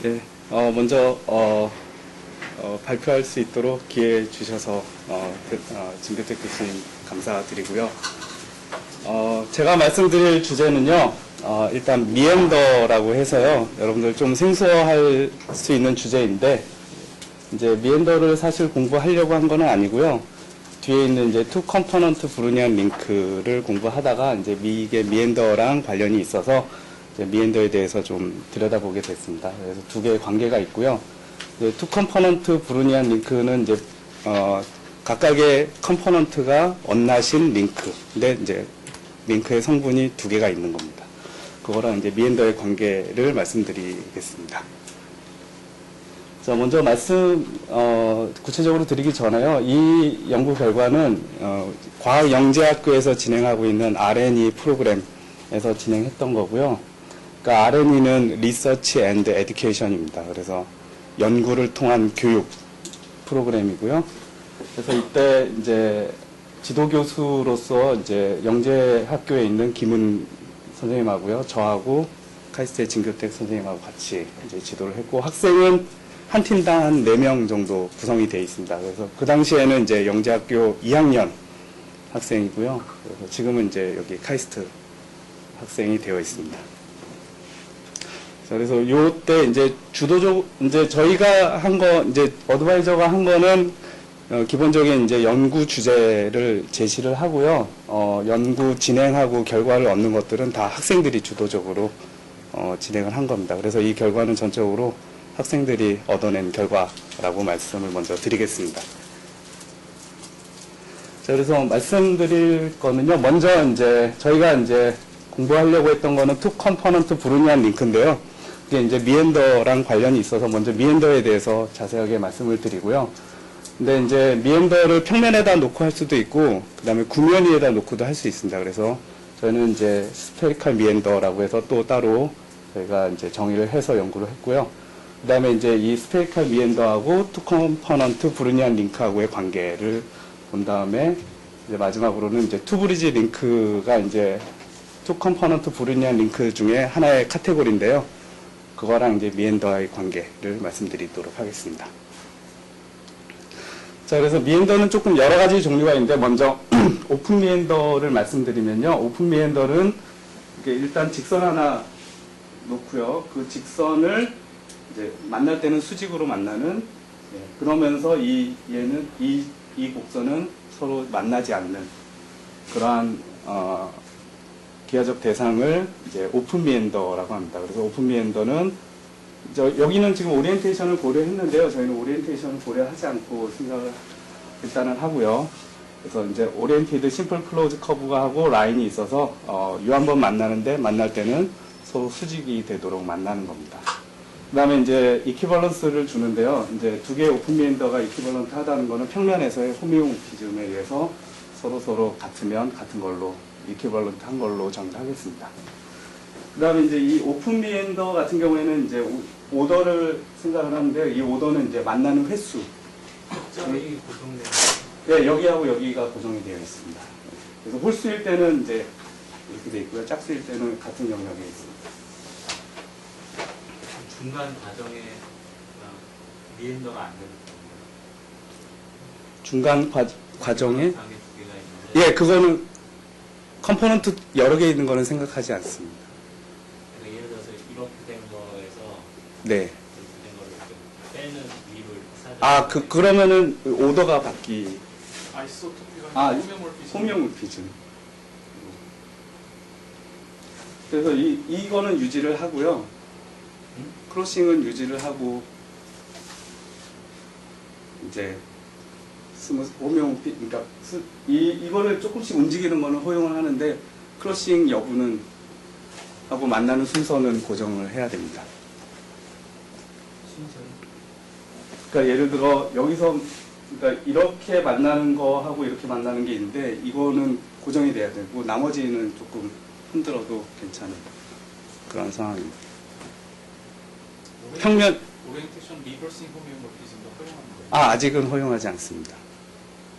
예, 먼저 발표할 수 있도록 기회 주셔서 진교택 교수님 감사드리고요. 제가 말씀드릴 주제는요, 일단 미엔더라고 해서요, 여러분들 좀 생소할 수 있는 주제인데, 이제 미엔더를 사실 공부하려고 한 건 아니고요. 뒤에 있는 이제 투 컴포넌트 브루니안 링크를 공부하다가 이제 이게 미엔더랑 관련이 있어서 이제 미엔더에 대해서 좀 들여다보게 됐습니다. 그래서 두 개의 관계가 있고요. 투 컴포넌트 브루니안 링크는 이제 각각의 컴포넌트가 언나신 링크인데 이제 링크의 성분이 두 개가 있는 겁니다. 그거랑 이제 미엔더의 관계를 말씀드리겠습니다. 자, 먼저 구체적으로 드리기 전에요. 이 연구 결과는 과학영재학교에서 진행하고 있는 R&E 프로그램에서 진행했던 거고요. 그러니까 R&E는 Research and Education입니다. 그래서 연구를 통한 교육 프로그램이고요. 그래서 이때 이제 지도교수로서 이제 영재학교에 있는 김은 선생님하고요, 저하고 카이스트의 진교택 선생님하고 같이 이제 지도를 했고, 학생은 한 팀당 한 4명 정도 구성이 되어 있습니다. 그래서 그 당시에는 이제 영재학교 2학년 학생이고요. 그래서 지금은 이제 여기 카이스트 학생이 되어 있습니다. 그래서 요때 이제 이제 저희가 한 거, 이제 어드바이저가 한 거는 기본적인 이제 연구 주제를 제시를 하고요. 연구 진행하고 결과를 얻는 것들은 다 학생들이 주도적으로 진행을 한 겁니다. 그래서 이 결과는 전적으로 학생들이 얻어낸 결과라고 말씀을 먼저 드리겠습니다. 자, 그래서 말씀드릴 거는요. 먼저 이제 저희가 이제 공부하려고 했던 거는 투 컴포넌트 브루니안 링크인데요. 이게 이제 미엔더랑 관련이 있어서 먼저 미엔더에 대해서 자세하게 말씀을 드리고요. 근데 이제 미엔더를 평면에다 놓고 할 수도 있고, 그 다음에 구면 위에다 놓고도 할 수 있습니다. 그래서 저희는 이제 스페리칼 미엔더라고 해서 또 따로 저희가 이제 정의를 해서 연구를 했고요. 그 다음에 이제 이 스페리칼 미엔더하고 투 컴포넌트 브루니안 링크하고의 관계를 본 다음에 이제 마지막으로는 이제 투 브리지 링크가 이제 투 컴포넌트 브루니안 링크 중에 하나의 카테고리인데요. 그거랑 이제 미엔더의 관계를 말씀드리도록 하겠습니다. 자, 그래서 미엔더는 조금 여러 가지 종류가 있는데, 먼저 오픈 미엔더를 말씀드리면요. 오픈 미엔더는 일단 직선 하나 놓고요. 그 직선을 이제 만날 때는 수직으로 만나는, 그러면서 얘는 이 곡선은 서로 만나지 않는 그러한 기하적 대상을 이제 오픈 미엔더라고 합니다. 그래서 오픈 미엔더는 여기는 지금 오리엔테이션을 고려했는데요. 저희는 오리엔테이션을 고려하지 않고 생각을 일단은 하고요. 그래서 이제 오리엔티드 심플 클로즈 커브가 하고 라인이 있어서 요 한 번 만나는데 만날 때는 서로 수직이 되도록 만나는 겁니다. 그 다음에 이제 이퀴벌런스를 주는데요. 이제 두 개의 오픈 미엔더가 이퀴벌런트 하다는 거는 평면에서의 호미오모피즘에 의해서 서로 같으면 같은 걸로 이퀴벌런트 한 걸로 정의하겠습니다. 그 다음에 이제 이 오픈 미엔더 같은 경우에는 이제 오더를 생각을 하는데, 이 오더는 이제 만나는 횟수. 점이 고정되어 네, 여기하고 여기가 고정이 되어 있습니다. 그래서 홀수일 때는 이제 이렇게 되어 있고요. 짝수일 때는 같은 영역에 있습니다. 중간 과정에 미엔더가 안 되는 중간 과정에? 두 개가 있는데, 예, 그거는 컴포넌트 여러 개 있는 거는 생각하지 않습니다. 그러니까 예를 들어서 이렇게 된 거에서 네. 이렇게 된 거를 빼는 위를 그러면은 오더가 아이소토피가 호미오모피즘. 그래서 이거는 유지를 하고요. 크로싱은 유지를 하고, 이제 그러니까 이거를 조금씩 움직이는 거는 허용을 하는데, 크로싱 여부는 하고 만나는 순서는 고정을 해야 됩니다. 그러니까 예를 들어 여기서 그러니까 이렇게 만나는 거하고 이렇게 만나는 게 있는데, 이거는 고정이 돼야 되고 나머지는 조금 흔들어도 괜찮은 그런 상황입니다. 평면 오리엔테이션 리버싱 호미오모피즘도 허용하는 거예요? 아직은 허용하지 않습니다.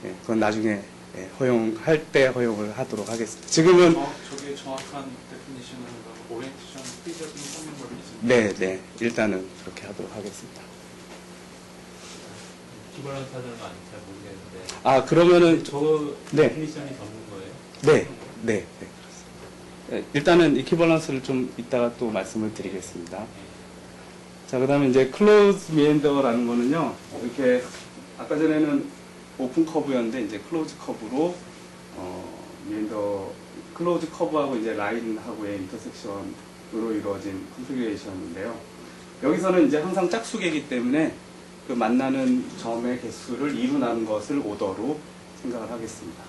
예, 그건 나중에 예, 허용할 때 허용을 하도록 하겠습니다. 지금은 저게 정확한 데피니션은 오리엔테이션 피저빙 성능물이죠. 네, 네, 일단은 그렇게 하도록 하겠습니다. 이퀴벌런트하다는 건 잘 모르겠는데. 아, 그러면은 저 네. 데피니션이 전문 거예요? 네, 네, 네, 그렇습니다. 네, 일단은 이퀴벌런스를 좀 이따가 또 말씀을 드리겠습니다. 자, 그 다음에 이제 클로즈 미엔더라는 거는요, 이렇게, 아까 전에는 오픈 커브였는데, 이제 클로즈 커브로, 미엔더, 클로즈 커브하고 이제 라인하고의 인터섹션으로 이루어진 컨피규레이션인데요. 여기서는 이제 항상 짝수계이기 때문에 그 만나는 점의 개수를 2로 나눈 것을 오더로 생각을 하겠습니다.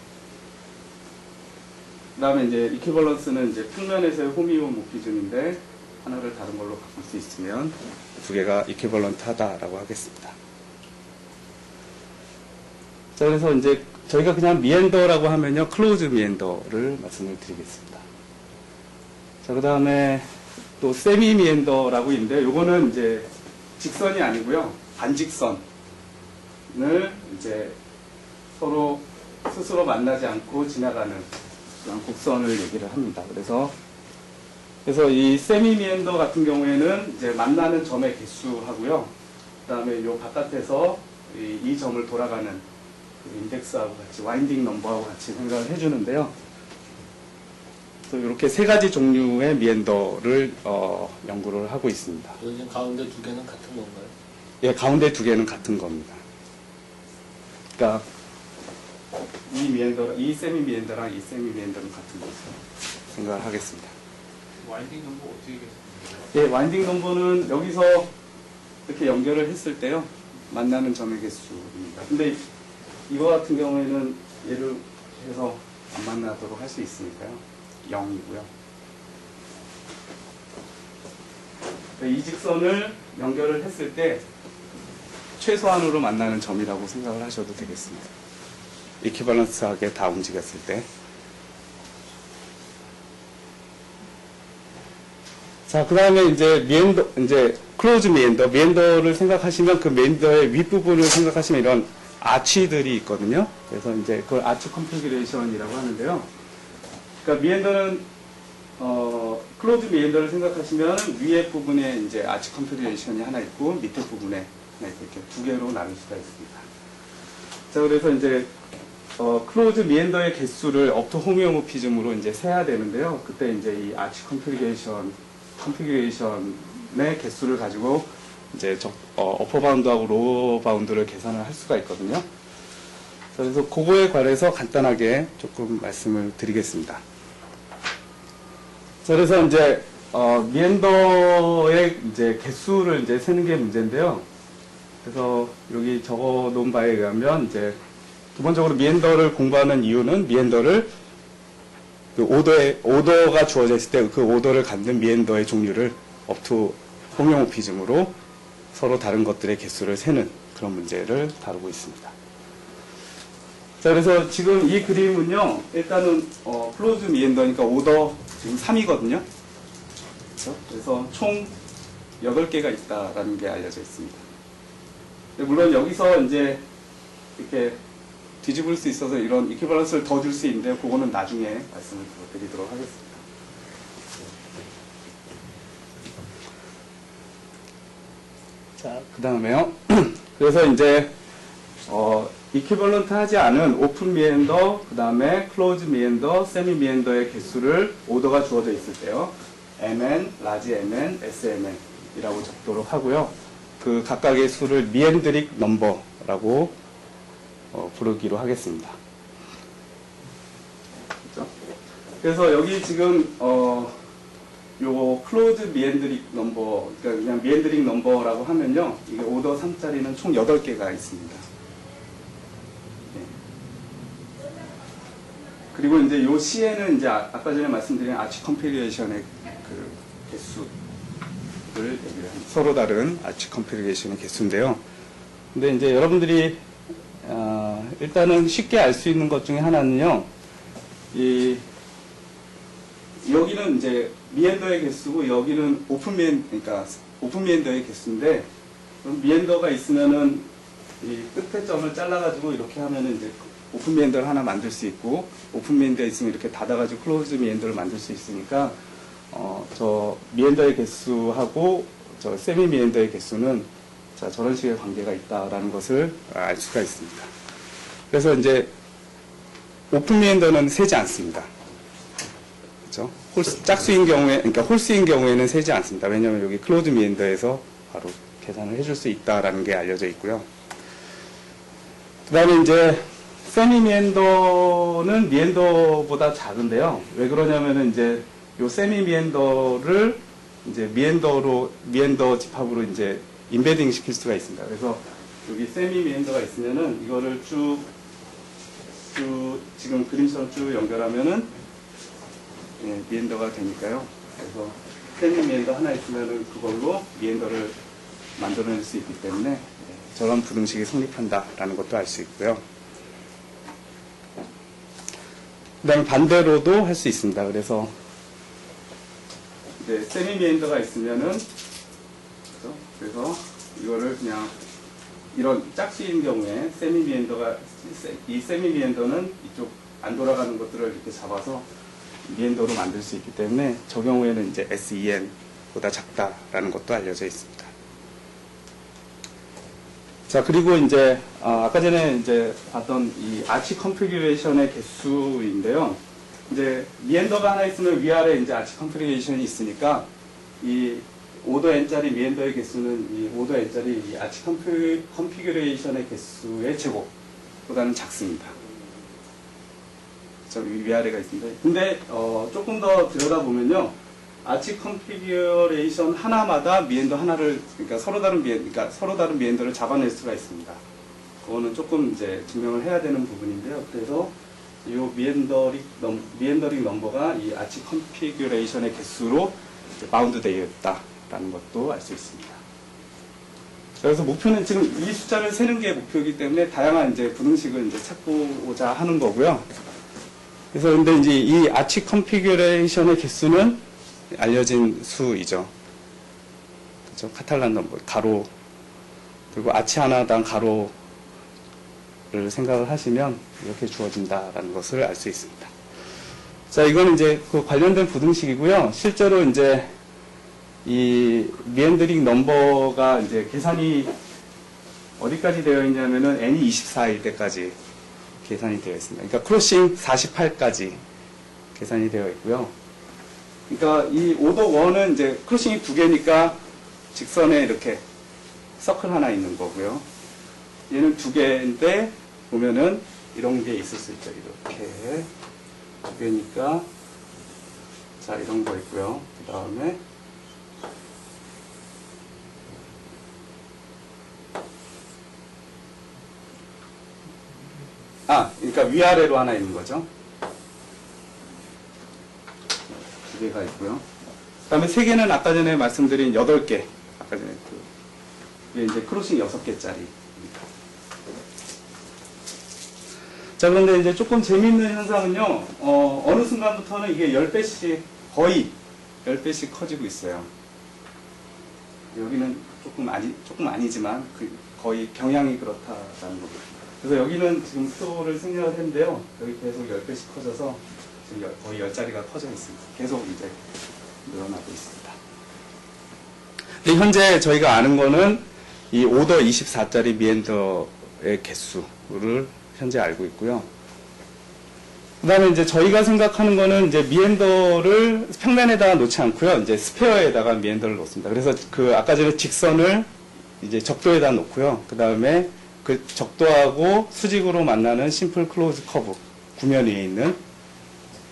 그 다음에 이제 이퀴벌런스는 이제 평면에서의 호미오모피즘인데, 하나를 다른 걸로 바꿀 수 있으면 두 개가 이퀴벌런트 하다라고 하겠습니다. 자, 그래서 이제 저희가 그냥 미엔더라고 하면요, 클로즈 미엔더를 말씀을 드리겠습니다. 자, 그 다음에 또 세미 미엔더라고 있는데, 요거는 이제 직선이 아니고요, 반직선을 이제 서로 스스로 만나지 않고 지나가는 그런 곡선을 얘기를 합니다. 그래서 이 세미 미엔더 같은 경우에는 이제 만나는 점의 개수하고요. 그 다음에 요 바깥에서 이 점을 돌아가는 그 인덱스하고 같이 와인딩 넘버하고 같이 생각을 해주는데요. 그래서 이렇게 세 가지 종류의 미엔더를 연구를 하고 있습니다. 지금 가운데 두 개는 같은 건가요? 예, 가운데 두 개는 같은 겁니다. 그러니까 이 세미 미엔더랑 이 세미 미엔더는 같은 것으로 생각을 하겠습니다. 와인딩 넘버 어떻게 계십니까? 예, 와인딩 넘버는 여기서 이렇게 연결을 했을 때요, 만나는 점의 개수입니다. 근데 이거 같은 경우에는 얘를 해서 안 만나도록 할 수 있으니까요, 0이고요. 이 직선을 연결을 했을 때 최소한으로 만나는 점이라고 생각을 하셔도 되겠습니다. 이퀴벌런스하게 다 움직였을 때. 자, 그 다음에 이제 클로즈 미엔더를 생각하시면 그 미엔더의 윗부분을 생각하시면 이런 아치들이 있거든요. 그래서 이제 그걸 아치 컨피규레이션이라고 하는데요. 그러니까 미엔더는, 클로즈 미엔더를 생각하시면 위에 부분에 이제 아치 컨피규레이션이 하나 있고 밑에 부분에 하나 있고 이렇게 두 개로 나눌 수가 있습니다. 자, 그래서 이제, 클로즈 미엔더의 개수를 업투 호미오모피즘으로 이제 세야 되는데요. 그때 이제 이 아치 컨피규레이션의 개수를 가지고 이제 어퍼 바운드하고 로어 바운드를 계산을 할 수가 있거든요. 그래서 그거에 관해서 간단하게 조금 말씀을 드리겠습니다. 자, 그래서 이제 미엔더의 이제 개수를 이제 세는 게 문제인데요. 그래서 여기 적어 놓은 바에 의하면 이제 기본적으로 미엔더를 공부하는 이유는 미엔더를 그 오더가 주어져 있을 때 그 오더를 갖는 미엔더의 종류를 업투 호미오모피즘으로 서로 다른 것들의 개수를 세는 그런 문제를 다루고 있습니다. 자, 그래서 지금 이 그림은요, 일단은 클로즈 미엔더니까 오더 지금 3이거든요. 그렇죠? 그래서 총 8개가 있다라는 게 알려져 있습니다. 물론 여기서 이제 이렇게 뒤집을 수 있어서 이런 이퀴벌런스를 더 줄 수 있는데 그거는 나중에 말씀을 드리도록 하겠습니다. 자, 그 다음에요. 그래서 이제 이퀴벌런트 하지 않은 오픈 미엔더, 그 다음에 클로즈 미엔더, 세미 미엔더의 개수를 오더가 주어져 있을 때요, mn, 라지 mn, smn 이라고 적도록 하고요. 그 각각의 수를 미엔드릭 넘버라고 부르기로 하겠습니다. 그렇죠? 그래서 여기 지금 요 클로즈 미엔드릭 넘버, 그러니까 그냥 미엔드릭 넘버라고 하면요, 이게 오더 3짜리는 총 8개가 있습니다. 네. 그리고 이제 요 C에는 이제 아까 전에 말씀드린 아치 컴피리에이션의 그 개수를 얘기를 합니다. 서로 다른 아치 컴피리에이션의 개수인데요. 근데 이제 여러분들이 일단은 쉽게 알 수 있는 것 중에 하나는요, 여기는 이제 미엔더의 개수고 여기는 그러니까 오픈 미엔더의 개수인데, 그럼 미엔더가 있으면은 이 끝에 점을 잘라가지고 이렇게 하면은 이제 오픈 미엔더를 하나 만들 수 있고, 오픈 미엔더 있으면 이렇게 닫아가지고 클로즈 미엔더를 만들 수 있으니까, 저 미엔더의 개수하고 저 세미 미엔더의 개수는 자, 저런 식의 관계가 있다라는 것을 알 수가 있습니다. 그래서 이제 오픈 미엔더는 세지 않습니다. 그렇죠? 짝수인 경우에, 그러니까 홀수인 경우에는 세지 않습니다. 왜냐하면 여기 클로즈 미엔더에서 바로 계산을 해줄 수 있다라는 게 알려져 있고요. 그 다음에 이제 세미 미엔더는 미엔더보다 작은데요. 왜 그러냐면은 이제 요 세미 미엔더를 이제 미엔더 집합으로 이제 인베딩 시킬 수가 있습니다. 그래서 여기 세미 미엔더가 있으면은 이거를 쭉 지금 그림처럼 쭉 연결하면은 예, 미엔더가 되니까요. 그래서 세미 미엔더 하나 있으면은 그걸로 미엔더를 만들어낼 수 있기 때문에 예, 저런 부등식이 성립한다라는 것도 알 수 있고요. 그 다음에 반대로도 할 수 있습니다. 그래서 이제 세미 미엔더가 있으면은 그렇죠? 그래서 이거를 그냥 이런 짝수인 경우에 세미 미엔더가 이 세미 미엔더는 이쪽 안 돌아가는 것들을 이렇게 잡아서 미엔더로 만들 수 있기 때문에 저 경우에는 이제 SEN보다 작다라는 것도 알려져 있습니다. 자, 그리고 이제 아까 전에 이제 봤던 이 아치 컨피규레이션의 개수인데요. 이제 미엔더가 하나 있으면 위아래 이제 아치 컨피규레이션이 있으니까 이 오더 n짜리 미엔더의 개수는 이 오더 n짜리 이 아치 컨피규레이션의 개수의 제곱보다는 작습니다. 저 위아래가 있습니다. 근데 조금 더 들여다보면요, 아치 컨피규레이션 하나마다 미엔더 하나를 그러니까 서로 다른 미엔더를 잡아낼 수가 있습니다. 그거는 조금 이제 증명을 해야 되는 부분인데요. 그래서 이 미엔더링 넘버가 이 아치 컨피규레이션의 개수로 바운드 되어 있다라는 것도 알 수 있습니다. 그래서 목표는 지금 이 숫자를 세는 게 목표이기 때문에 다양한 이제 부등식을 이제 찾고자 하는 거고요. 그래서 근데 이제 이 아치 컨피규레이션의 개수는 알려진 수이죠. 그렇죠? 카탈란 넘버, 가로, 그리고 아치 하나당 가로를 생각을 하시면 이렇게 주어진다라는 것을 알 수 있습니다. 자, 이거는 이제 그 관련된 부등식이고요. 실제로 이제 이 미엔더링 넘버가 이제 계산이 어디까지 되어 있냐면은 n이 24일 때까지 계산이 되어 있습니다. 그러니까 크로싱 48까지 계산이 되어 있고요. 그러니까 이 오더 1은 이제 크로싱이 2개니까 직선에 이렇게 서클 하나 있는 거고요. 얘는 2개인데 보면은 이런 게 있을 수 있죠. 이렇게 2개니까 자, 이런 거 있고요. 그 다음에 그러니까 위아래로 하나 있는 거죠. 2개가 있고요. 그 다음에 3개는 아까 전에 말씀드린 8개. 아까 전에 이게 이제 크로싱 6개짜리입니다. 자, 그런데 이제 조금 재미있는 현상은요, 어느 순간부터는 이게 10배씩, 거의 10배씩 커지고 있어요. 여기는 조금 아니지만, 거의 경향이 그렇다라는 거죠. 그래서 여기는 지금 표를 생략을 했는데요. 여기 계속 10배씩 커져서 지금 거의 10자리가 커져 있습니다. 계속 이제 늘어나고 있습니다. 근데 현재 저희가 아는 거는 이 오더 24짜리 미엔더의 개수를 현재 알고 있고요. 그 다음에 이제 저희가 생각하는 거는 이제 미엔더를 평면에다가 놓지 않고요. 이제 스페어에다가 미엔더를 놓습니다. 그래서 그 아까 전에 직선을 이제 적도에다 놓고요. 그 다음에 그 적도하고 수직으로 만나는 심플 클로즈 커브, 구면 위에 있는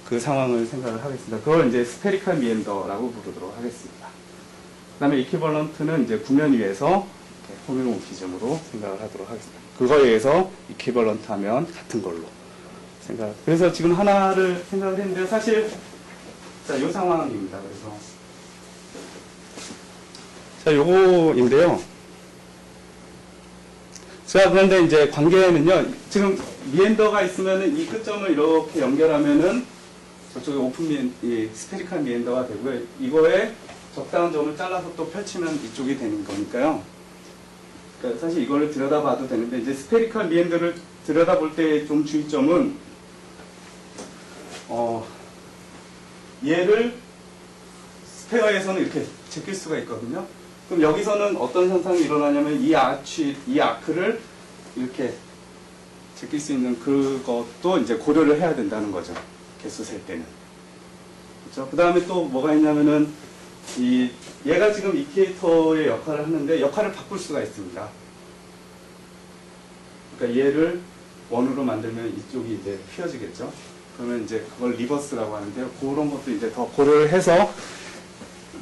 그 상황을 생각을 하겠습니다. 그걸 이제 스페리컬 미엔더라고 부르도록 하겠습니다. 그 다음에 이퀴벌런트는 이제 구면 위에서 호미노모피즘으로 생각을 하도록 하겠습니다. 그거에 의해서 이퀴벌런트 하면 같은 걸로 그래서 지금 하나를 생각을 했는데요. 사실, 자, 요 상황입니다. 그래서. 자, 요거인데요. 자, 그런데 이제 관계는요, 지금 미엔더가 있으면은 이 끝점을 이렇게 연결하면은 저쪽에 이 스페리컬 미엔더가 되고요. 이거에 적당한 점을 잘라서 또 펼치면 이쪽이 되는 거니까요. 그러니까 사실 이거를 들여다봐도 되는데 이제 스페리컬 미엔더를 들여다볼 때 좀 주의점은 얘를 스페어에서는 이렇게 제낄 수가 있거든요. 그럼 여기서는 어떤 현상이 일어나냐면 이 아크를 이렇게 제낄 수 있는 그것도 이제 고려를 해야 된다는 거죠. 개수 셀 때는. 그렇죠? 그 다음에 또 뭐가 있냐면은 얘가 지금 이케이터의 역할을 하는데 역할을 바꿀 수가 있습니다. 그러니까 얘를 원으로 만들면 이쪽이 이제 휘어지겠죠. 그러면 이제 그걸 리버스라고 하는데요. 그런 것도 이제 더 고려를 해서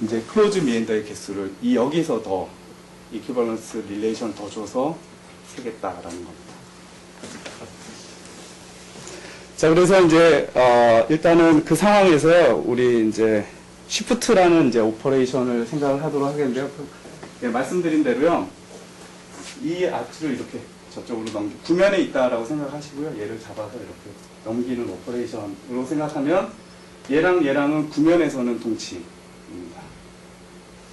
이제 클로즈 미엔더의 개수를 여기서 더 이퀴벌런스 릴레이션 더 줘서 세겠다라는 겁니다. 자, 그래서 이제 일단은 그 상황에서 우리 이제 시프트라는 이제 오퍼레이션을 생각을 하도록 하겠는데요. 말씀드린 대로요. 이 아트를 이렇게 저쪽으로 구면에 있다라고 생각하시고요. 얘를 잡아서 이렇게 넘기는 오퍼레이션으로 생각하면 얘랑 얘랑은 구면에서는 동치입니다.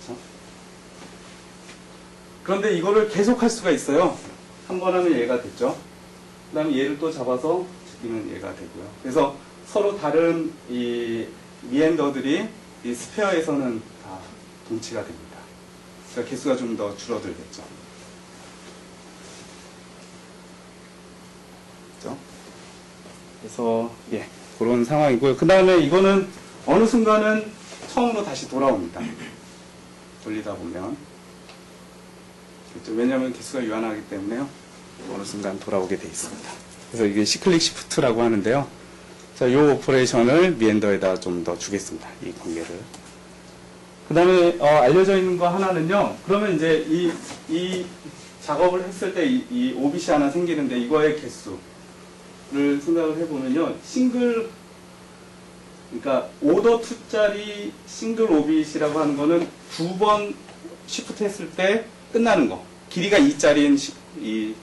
그렇죠? 그런데 이거를 계속 할 수가 있어요. 한 번 하면 얘가 됐죠. 그 다음에 얘를 또 잡아서 제끼면 얘가 되고요. 그래서 서로 다른 이 미엔더들이 이 스페어에서는 다 동치가 됩니다. 그러니까 개수가 좀 더 줄어들겠죠. 그렇죠? 그래서 그런 상황이고요. 그 다음에 이거는 어느 순간은 처음으로 다시 돌아옵니다. 돌리다 보면. 그렇죠? 왜냐하면 개수가 유한하기 때문에요. 어느 순간 돌아오게 돼 있습니다. 그래서 이게 시클릭 시프트라고 하는데요. 자, 이 오퍼레이션을 미엔더에다 좀 더 주겠습니다. 이 관계를. 그 다음에 알려져 있는 거 하나는요. 그러면 이제 이 작업을 했을 때 이 오빗이 하나 생기는데 이거의 개수를 생각을 해보면요. 그러니까 오더 2짜리 싱글 오빗이라고 하는 거는 2번 시프트 했을 때 끝나는 거. 길이가 2짜리인 이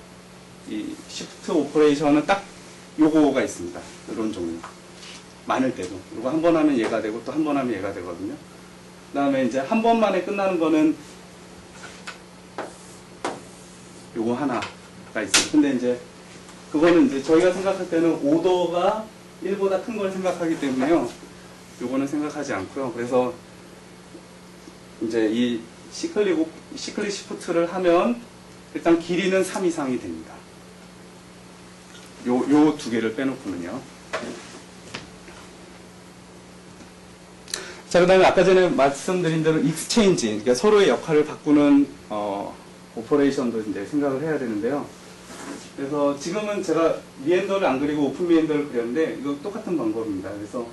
시프트 오퍼레이션은 딱 요거가 있습니다. 이런 종류. 많을 때도. 그리고 한 번 하면 얘가 되고 또 한 번 하면 얘가 되거든요. 그 다음에 이제 한 번만에 끝나는 거는 요거 하나가 있어요. 근데 이제 그거는 이제 저희가 생각할 때는 오더가 1보다 큰 걸 생각하기 때문에요. 요거는 생각하지 않고요. 그래서 이제 이 시클릭 시프트를 하면 일단 길이는 3 이상이 됩니다. 요 두 개를 빼놓고는요. 자, 그 다음에 아까 전에 말씀드린 대로 익스체인지, 그러니까 서로의 역할을 바꾸는 오퍼레이션도 이제 생각을 해야 되는데요. 그래서 지금은 제가 미엔더를 안 그리고 오픈 미엔더를 그렸는데 이거 똑같은 방법입니다. 그래서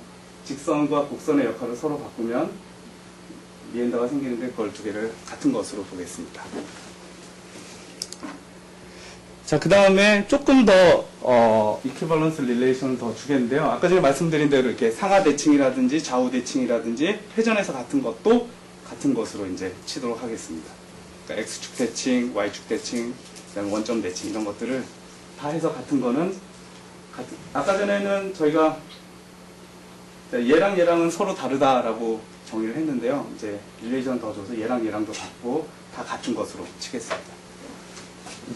직선과 곡선의 역할을 서로 바꾸면 미엔더가 생기는데 그걸 두 개를 같은 것으로 보겠습니다. 자, 그 다음에 조금 더 이퀴벌런스 릴레이션을 더 주겠는데요. 아까 전에 말씀드린 대로 이렇게 상하 대칭이라든지 좌우 대칭이라든지 회전에서 같은 것도 같은 것으로 이제 치도록 하겠습니다. 그러니까 X축 대칭, Y축 대칭, 그다음에 원점 대칭 이런 것들을 다 해서 같은 거는 아까 전에는 저희가 얘랑 얘랑은 서로 다르다라고 정의를 했는데요. 이제 릴레이션 더 줘서 얘랑 얘랑도 같고 다 같은 것으로 치겠습니다.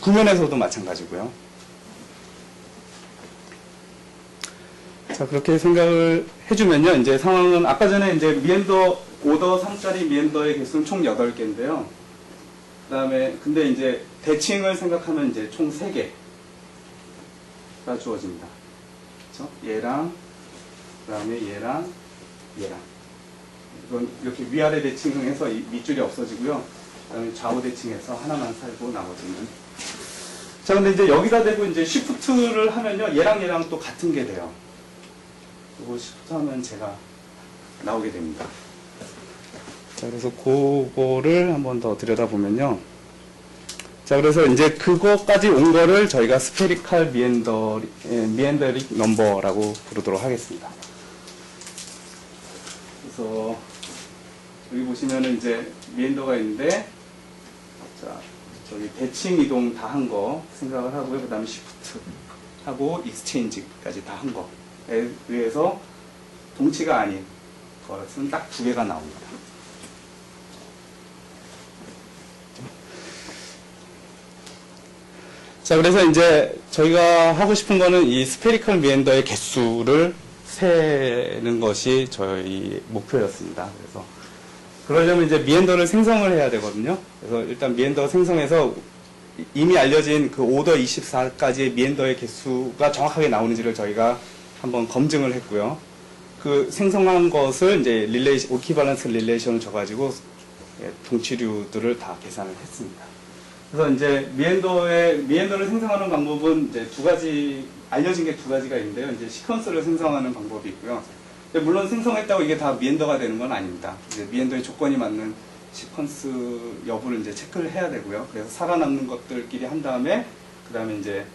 구면에서도 마찬가지고요. 자, 그렇게 생각을 해주면요. 이제 상황은 아까 전에 이제 미엔더 오더 3짜리 미엔더의 개수는 총 8개인데요. 그 다음에 근데 이제 대칭을 생각하면 이제 총 3개가 주어집니다. 그렇죠? 얘랑 그 다음에 얘랑 이건 이렇게 위아래 대칭을 해서 이 밑줄이 없어지고요. 그 다음에 좌우 대칭해서 하나만 살고 나머지는. 자, 근데 이제 여기다 대고 이제 시프트를 하면요. 얘랑 또 같은 게 돼요. 이거 시프트 하면 제가 나오게 됩니다. 자, 그래서 그거를 한번 더 들여다보면요. 자, 그래서 이제 그거까지 온 거를 저희가 스페리칼 미엔더릭 넘버라고 부르도록 하겠습니다. 그래서 여기 보시면은 이제 미엔더가 있는데, 자, 저기 대칭 이동 다 한 거 생각을 하고요. 그 다음에 시프트 하고 익스체인지까지 다 한 거에 의해서 동치가 아닌 것은 딱 2개가 나옵니다. 자, 그래서 이제 저희가 하고 싶은 거는 이 스페리컬 미엔더의 개수를 세는 것이 저희 목표였습니다. 그래서 그러려면 이제 미엔더를 생성을 해야 되거든요. 그래서 일단 미엔더 생성해서 이미 알려진 그 오더 24까지의 미엔더의 개수가 정확하게 나오는지를 저희가 한번 검증을 했고요. 그 생성한 것을 이제 오키발런스 릴레이션을 줘가지고 동치류들을 다 계산을 했습니다. 그래서 이제 미엔더를 생성하는 방법은 이제 두 가지, 알려진 게 두 가지가 있는데요. 이제 시퀀스를 생성하는 방법이 있고요. 물론 생성했다고 이게 다 미엔더가 되는 건 아닙니다. 이제 미엔더의 조건이 맞는 시퀀스 여부를 이제 체크를 해야 되고요. 그래서 살아남는 것들끼리 한 다음에, 그 다음에 이제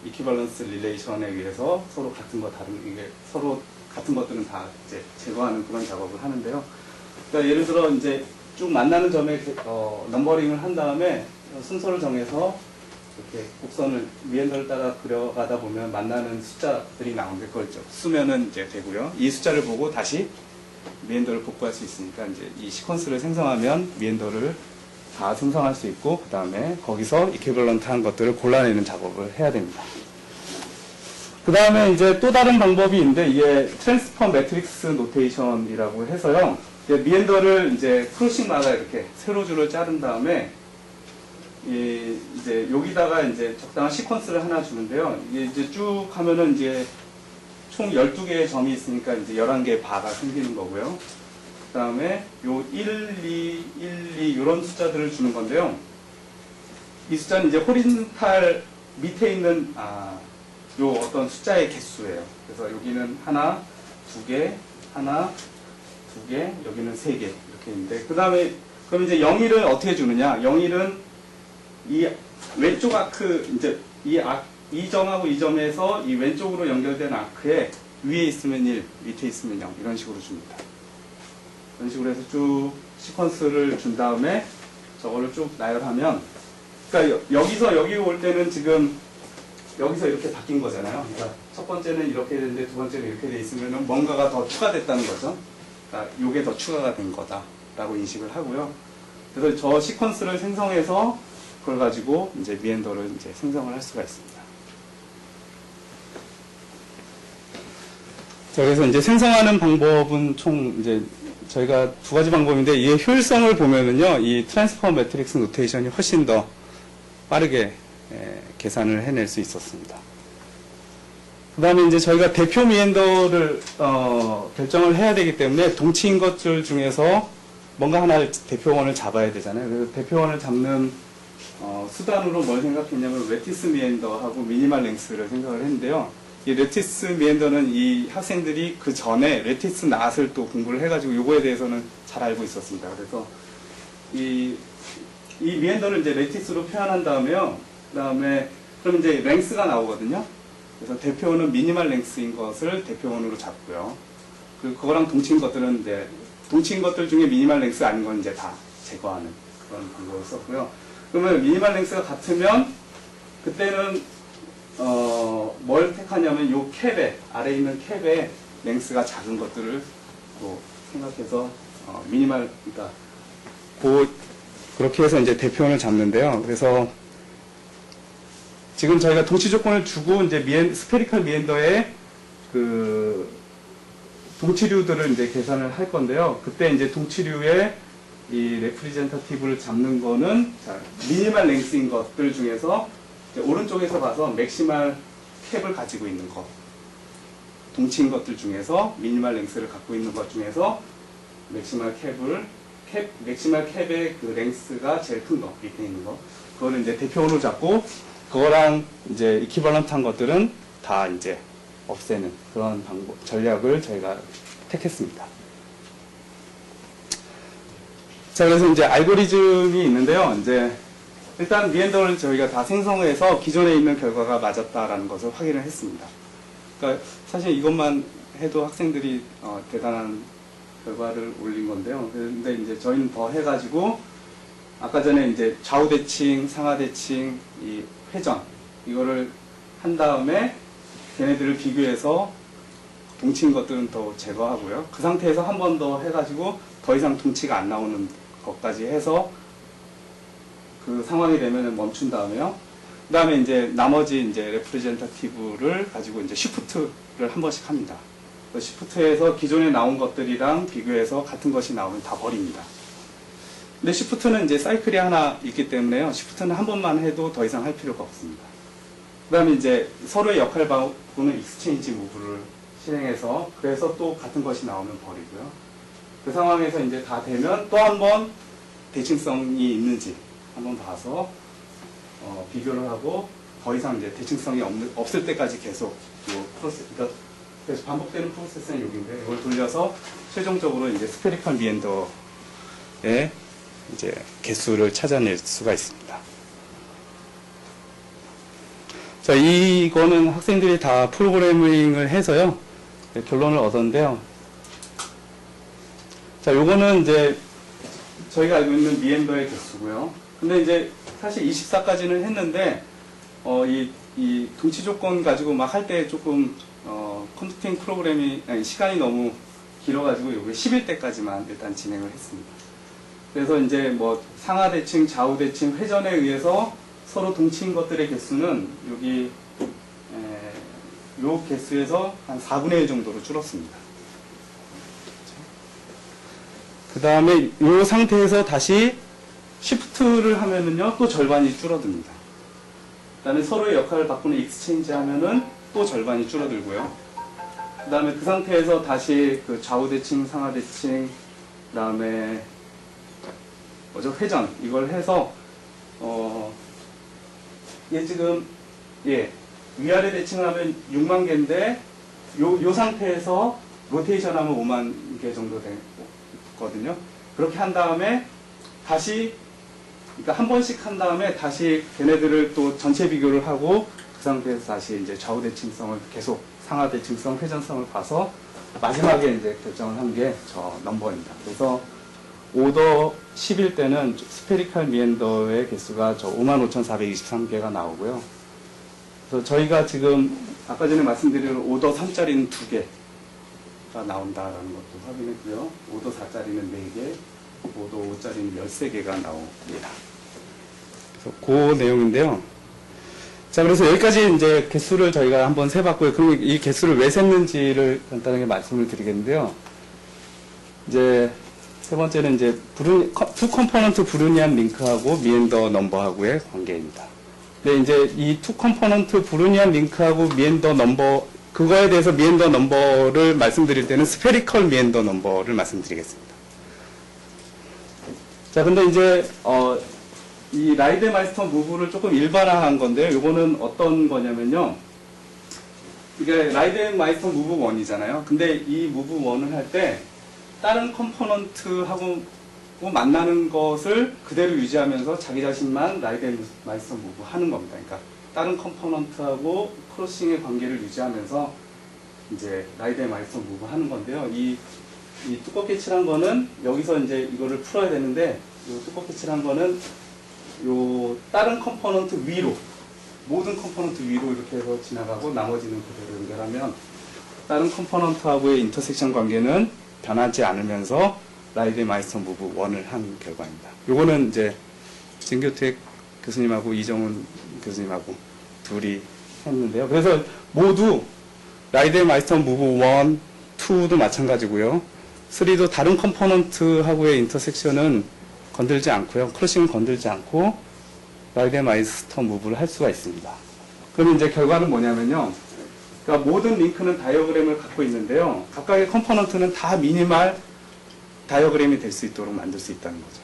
이퀴발런스 릴레이션에 의해서 서로 같은 거 다른, 이게 서로 같은 것들은 다 이제 제거하는 그런 작업을 하는데요. 그러니까 예를 들어 이제 쭉 만나는 점에 넘버링을 한 다음에 순서를 정해서 이렇게 곡선을 미엔더를 따라 그려가다 보면 만나는 숫자들이 나오는데 그걸 수면은 이제 되고요. 이 숫자를 보고 다시 미엔더를 복구할 수 있으니까 이제 이 시퀀스를 생성하면 미엔더를 다 생성할 수 있고 그 다음에 거기서 이퀴벌런트한 것들을 골라내는 작업을 해야 됩니다. 그 다음에 이제 또 다른 방법이 있는데 이게 트랜스퍼 매트릭스 노테이션이라고 해서요. 미엔더를 이제 크로싱마다 이렇게 세로줄을 자른 다음에 이제 여기다가 이제 적당한 시퀀스를 하나 주는데요. 이게 이제 쭉 하면은 이제 총 12개의 점이 있으니까 이제 11개의 바가 생기는 거고요. 그 다음에 요 1, 2, 1, 2 이런 숫자들을 주는 건데요. 이 숫자는 이제 호리즌탈 밑에 있는 요 어떤 숫자의 개수예요. 그래서 여기는 하나, 두 개, 하나, 두 개, 여기는 세 개 이렇게 있는데 그 다음에 그럼 이제 0일을 어떻게 주느냐? 0일은 이 왼쪽 아크 이제 이 점하고 이 점에서 이 왼쪽으로 연결된 아크에 위에 있으면 1, 밑에 있으면 0 이런 식으로 줍니다. 이런 식으로 해서 쭉 시퀀스를 준 다음에 저거를 쭉 나열하면 그러니까 여기서 여기 올 때는 지금 여기서 이렇게 바뀐 거잖아요. 그러니까 첫 번째는 이렇게 됐는데 두 번째는 이렇게 돼 있으면 뭔가가 더 추가됐다는 거죠. 그러니까 이게 더 추가가 된 거다라고 인식을 하고요. 그래서 저 시퀀스를 생성해서 그걸 가지고 이제 미엔더를 이제 생성을 할 수가 있습니다. 자, 그래서 이제 생성하는 방법은 총 이제 저희가 두 가지 방법인데 이 효율성을 보면은요, 이 트랜스퍼 매트릭스 노테이션이 훨씬 더 빠르게 계산을 해낼 수 있었습니다. 그 다음에 이제 저희가 대표 미엔더를 결정을 해야 되기 때문에 동치인 것들 중에서 뭔가 하나를 대표원을 잡아야 되잖아요. 그래서 대표원을 잡는 수단으로 뭘 생각했냐면 레티스 미엔더하고 미니멀 랭스를 생각을 했는데요. 이 레티스 미엔더는 이 학생들이 그 전에 레티스 낫을 또 공부를 해가지고 요거에 대해서는 잘 알고 있었습니다. 그래서 이 미엔더를 이제 레티스로 표현한 다음에요. 그 다음에 그럼 이제 랭스가 나오거든요. 그래서 대표원은 미니멀 랭스인 것을 대표원으로 잡고요. 그거랑 동치인 것들은 이제 동치인 것들 중에 미니멀 랭스 아닌 건 이제 다 제거하는 그런 방법을 썼고요. 그러면 미니멀 랭스가 같으면 그때는 뭘 택하냐면 요 캡에 아래에 있는 캡에 랭스가 작은 것들을 생각해서 미니멀 그러니까 그렇게 해서 이제 대표원을 잡는데요. 그래서 지금 저희가 동치 조건을 주고 이제 스페리컬 미엔더의 그 동치류들을 이제 계산을 할 건데요. 그때 이제 동치류의 이 레프리젠터티브를 잡는 거는 미니멀 랭스인 것들 중에서 오른쪽에서 봐서 맥시멀 캡을 가지고 있는 것, 동치인 것들 중에서 미니멀 랭스를 갖고 있는 것 중에서 맥시멀 캡의 그 랭스가 제일 큰 거, 밑에 있는 거, 그거를 이제 대표원으로 잡고 그거랑 이제 이퀴벌런트한 것들은 다 이제 없애는 그런 전략을 저희가 택했습니다. 자, 그래서 이제 알고리즘이 있는데요. 이제 일단 미엔더를 저희가 다 생성해서 기존에 있는 결과가 맞았다라는 것을 확인을 했습니다. 그러니까 사실 이것만 해도 학생들이 대단한 결과를 올린 건데요. 근데 이제 저희는 더 해가지고 아까 전에 이제 좌우 대칭, 상하 대칭, 이 회전 이거를 한 다음에 걔네들을 비교해서 동치인 것들은 더 제거하고요. 그 상태에서 한 번 더 해가지고 더 이상 동치가 안 나오는 것까지 해서 그 상황이 되면 멈춘 다음에요. 그 다음에 이제 나머지 이제 레프레젠터티브를 가지고 이제 시프트를 한 번씩 합니다. 시프트에서 기존에 나온 것들이랑 비교해서 같은 것이 나오면 다 버립니다. 근데 시프트는 이제 사이클이 하나 있기 때문에요. 시프트는 한 번만 해도 더 이상 할 필요가 없습니다. 그 다음에 이제 서로의 역할 바꾸는 익스체인지 무브를 실행해서 그래서 또 같은 것이 나오면 버리고요. 그 상황에서 이제 다 되면 또 한 번 대칭성이 있는지 한번 봐서 비교를 하고 더 이상 이제 대칭성이 없을 때까지 계속 요 프로세스, 그러니까 계속 반복되는 프로세스는 여기인데 이걸 돌려서 최종적으로 이제 스페리컬 미엔더의 이제 개수를 찾아낼 수가 있습니다. 자, 이거는 학생들이 다 프로그래밍을 해서요 결론을 얻었는데요. 자, 요거는 이제 저희가 알고 있는 미엔더의 개수고요. 근데 이제 사실 24까지는 했는데 이 동치 조건 가지고 막 할 때 조금 컴퓨팅 프로그램이 시간이 너무 길어가지고 요게 11대까지만 일단 진행을 했습니다. 그래서 이제 뭐 상하 대칭, 좌우 대칭, 회전에 의해서 서로 동치인 것들의 개수는 여기 요 개수에서 한 4분의 1 정도로 줄었습니다. 그 다음에 이 상태에서 다시 시프트를 하면은요 또 절반이 줄어듭니다. 그 다음에 서로의 역할을 바꾸는 익스체인지 하면은 또 절반이 줄어들고요. 그 다음에 그 상태에서 다시 그 좌우 대칭, 상하 대칭, 그 다음에 뭐죠? 회전 이걸 해서 얘 지금 위아래 대칭을 하면 6만 개인데 요 상태에서 로테이션 하면 5만 개 정도 되거든요. 그렇게 한 다음에 다시 그러니까 한 번씩 한 다음에 다시 걔네들을 또 전체 비교를 하고 그 상태에서 다시 이제 좌우 대칭성을 계속 상하 대칭성, 회전성을 봐서 마지막에 이제 결정을 한 게 저 넘버입니다. 그래서 오더 10일 때는 스페리칼 미엔더의 개수가 저 55,423개가 나오고요. 그래서 저희가 지금 아까 전에 말씀드린 오더 3짜리는 2개가 나온다라는 것도 확인했고요. 오더 4짜리는 4개, 오더 5짜리는 13개가 나옵니다. 그래서 그 내용인데요. 자, 그래서 여기까지 이제 개수를 저희가 한번 세봤고요. 그리고 이 개수를 왜 셌는지를 간단하게 말씀을 드리겠는데요. 이제 세 번째는 이제 투 컴포넌트 브루니안 링크하고 미엔더 넘버하고의 관계입니다. 근데 이제 이 투 컴포넌트 브루니안 링크하고 미엔더 넘버 그거에 대해서 미엔더 넘버를 말씀드릴 때는 스페리컬 미엔더 넘버를 말씀드리겠습니다. 자, 근데 이제 이 라이데마이스터 무브를 조금 일반화한 건데요. 이거는 어떤 거냐면요. 이게 라이데마이스터 무브 1이잖아요. 근데 이 무브 1을 할 때 다른 컴포넌트하고 만나는 것을 그대로 유지하면서 자기 자신만 라이데마이스터 무브 하는 겁니다. 그러니까 다른 컴포넌트하고 크로싱의 관계를 유지하면서 이제 라이데마이스터 무브 하는 건데요. 이 두껍게 칠한 거는 여기서 이제 이거를 풀어야 되는데 이 두껍게 칠한 거는 요 다른 컴포넌트 위로 모든 컴포넌트 위로 이렇게 해서 지나가고 나머지는 그대로 연결하면 다른 컴포넌트하고의 인터섹션 관계는 변하지 않으면서 라이데마이스터 무브 1을 한 결과입니다. 요거는 이제 진교택 교수님하고 이정훈 교수님하고 둘이 했는데요. 그래서 모두 라이데마이스터 무브 1, 2도 마찬가지고요. 3도 다른 컴포넌트하고의 인터섹션은 건들지 않고요. 크러싱은 건들지 않고 라이데마이스터 무브를 할 수가 있습니다. 그럼 이제 결과는 뭐냐면요. 그러니까 모든 링크는 다이어그램을 갖고 있는데요. 각각의 컴포넌트는 다 미니멀 다이어그램이 될 수 있도록 만들 수 있다는 거죠.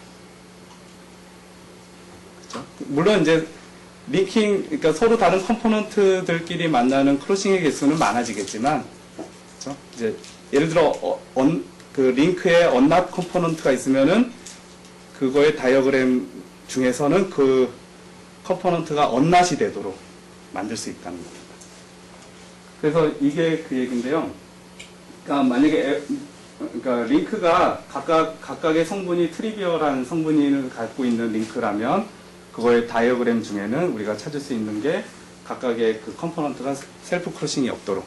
그렇죠? 물론 이제 링킹, 그러니까 서로 다른 컴포넌트들끼리 만나는 크로싱의 개수는 많아지겠지만, 그렇죠? 이제 예를 들어 그 링크에 언납 컴포넌트가 있으면은 그거의 다이어그램 중에서는 그 컴포넌트가 언낫이 되도록 만들 수 있다는 겁니다. 그래서 이게 그 얘기인데요. 그러니까 만약에 그러니까 링크가 각각의 성분이 트리비얼한 성분을 갖고 있는 링크라면 그거의 다이어그램 중에는 우리가 찾을 수 있는 게 각각의 그 컴포넌트가 셀프 크로싱이 없도록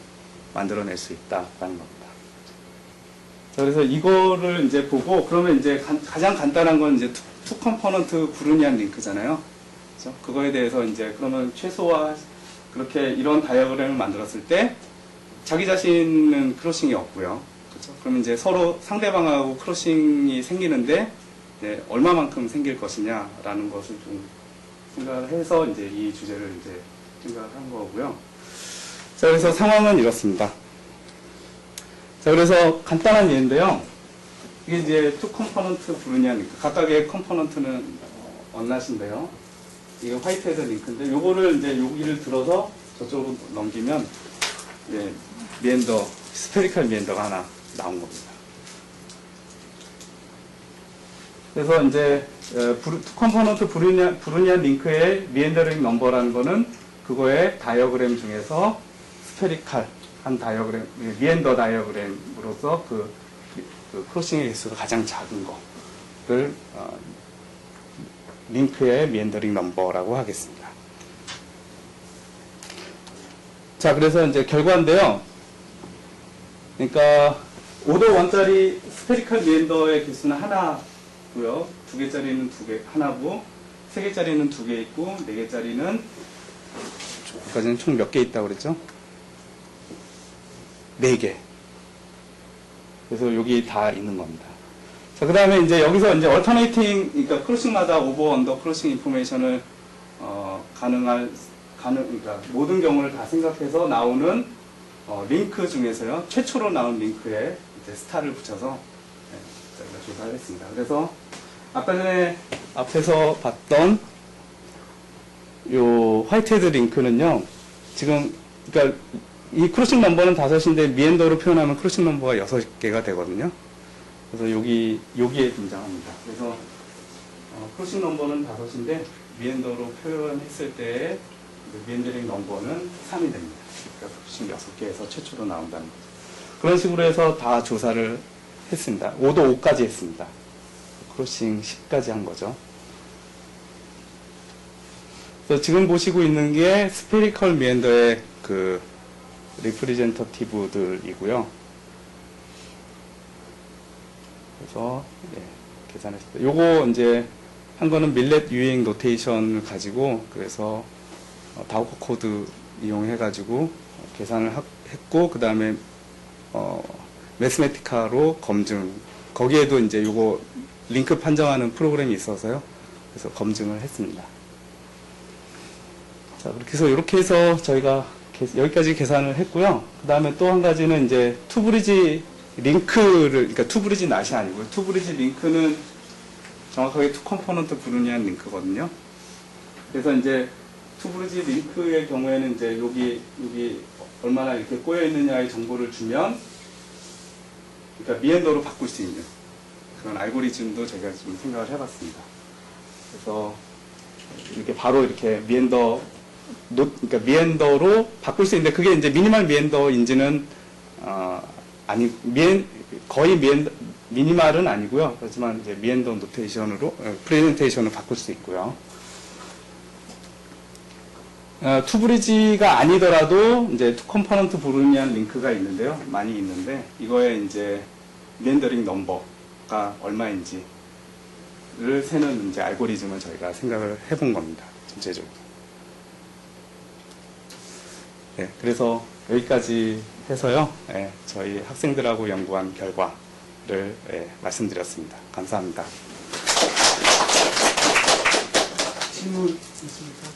만들어낼 수 있다라는 겁니다. 자, 그래서 이거를 이제 보고 그러면 이제 가장 간단한 건 이제 투 컴포넌트 브루니안 링크잖아요. 그렇죠? 그거에 대해서 이제 그러면 최소화 그렇게 이런 다이어그램을 만들었을 때 자기 자신은 크로싱이 없고요. 그렇죠? 그러면 이제 서로 상대방하고 크로싱이 생기는데 이제 얼마만큼 생길 것이냐라는 것을 좀 생각을 해서 이제 이 주제를 이제 생각을 한 거고요. 자, 그래서 상황은 이렇습니다. 자, 그래서 간단한 예인데요. 이게 이제 투 컴포넌트 브루니안 링크. 각각의 컴포넌트는 언낫인데요. 이게 화이트헤드 링크인데, 요거를 이제 여기를 들어서 저쪽으로 넘기면, 이제 미엔더, 스페리컬 미엔더가 하나 나온 겁니다. 그래서 이제, 투 컴포넌트 브루니안 링크의 미엔더링 넘버라는 거는 그거의 다이어그램 중에서 스페리컬 한 다이어그램, 미엔더 다이어그램으로서 그 크로싱의 개수가 가장 작은 거를 링크의 미엔더링 넘버라고 하겠습니다. 자, 그래서 이제 결과인데요. 그러니까 오더 1짜리 스페리컬 미엔더의 개수는 하나고요. 2개짜리는 하나고, 3개짜리는 2개 있고, 4개짜리는 여기까지는 총 몇 개 있다고 그랬죠? 4개. 그래서 여기 다 있는 겁니다. 자, 그 다음에 이제 여기서 이제 얼터네이팅, 그러니까 크로싱마다 오버, 언더 크로싱 인포메이션을, 그러니까 모든 경우를 다 생각해서 나오는, 링크 중에서요, 최초로 나온 링크에 이제 스타를 붙여서, 저희가 조사를 했습니다. 그래서, 아까 전에 앞에서 봤던, 요 화이트헤드 링크는요, 지금, 그러니까 이 크로싱 넘버는 5인데 미엔더로 표현하면 크로싱 넘버가 6개가 되거든요. 그래서 여기에 등장합니다. 그래서 크로싱 넘버는 5인데 미엔더로 표현했을 때 미엔더링 넘버는 3이 됩니다. 그러니까 크로싱 6개에서 최초로 나온다는 거죠. 그런 식으로 해서 다 조사를 했습니다. 5도 5까지 했습니다. 크로싱 10까지 한 거죠. 그래서 지금 보시고 있는 게 스페리컬 미엔더의 그 리프리젠터티브들이고요. 그래서 계산했습니다. 요거 이제 한 거는 밀렛 유잉 노테이션을 가지고 그래서 다우커 코드 이용해 가지고 계산을 했고 그 다음에 매스메티카로 검증 거기에도 이제 요거 링크 판정하는 프로그램이 있어서요. 그래서 검증을 했습니다. 자, 그렇게 해서 이렇게 해서 저희가 여기까지 계산을 했고요. 그 다음에 또 한 가지는 이제 투브리지 링크를, 그러니까 투브리지 낫이 아니고요. 투브리지 링크는 정확하게 투 컴포넌트 브루니안 링크거든요. 그래서 이제 투브리지 링크의 경우에는 이제 여기 얼마나 이렇게 꼬여 있느냐의 정보를 주면, 그러니까 미엔더로 바꿀 수 있는 그런 알고리즘도 저희가 좀 생각을 해봤습니다. 그래서 이렇게 바로 이렇게 그러니까 미엔더로 바꿀 수 있는데 그게 이제 미니멀 미엔더인지는 거의 미니멀은 아니고요. 그렇지만 이제 미엔더 노테이션으로 프레젠테이션을 바꿀 수 있고요. 투브리지가 아니더라도 이제 투 컴포넌트 브루니안 링크가 있는데요. 많이 있는데 이거에 이제 미엔더링 넘버가 얼마인지를 세는 이제 알고리즘을 저희가 생각을 해본 겁니다. 전체적으로. 네, 그래서 여기까지 해서요. 저희 학생들하고 연구한 결과를 말씀드렸습니다. 감사합니다. 질문 있습니까?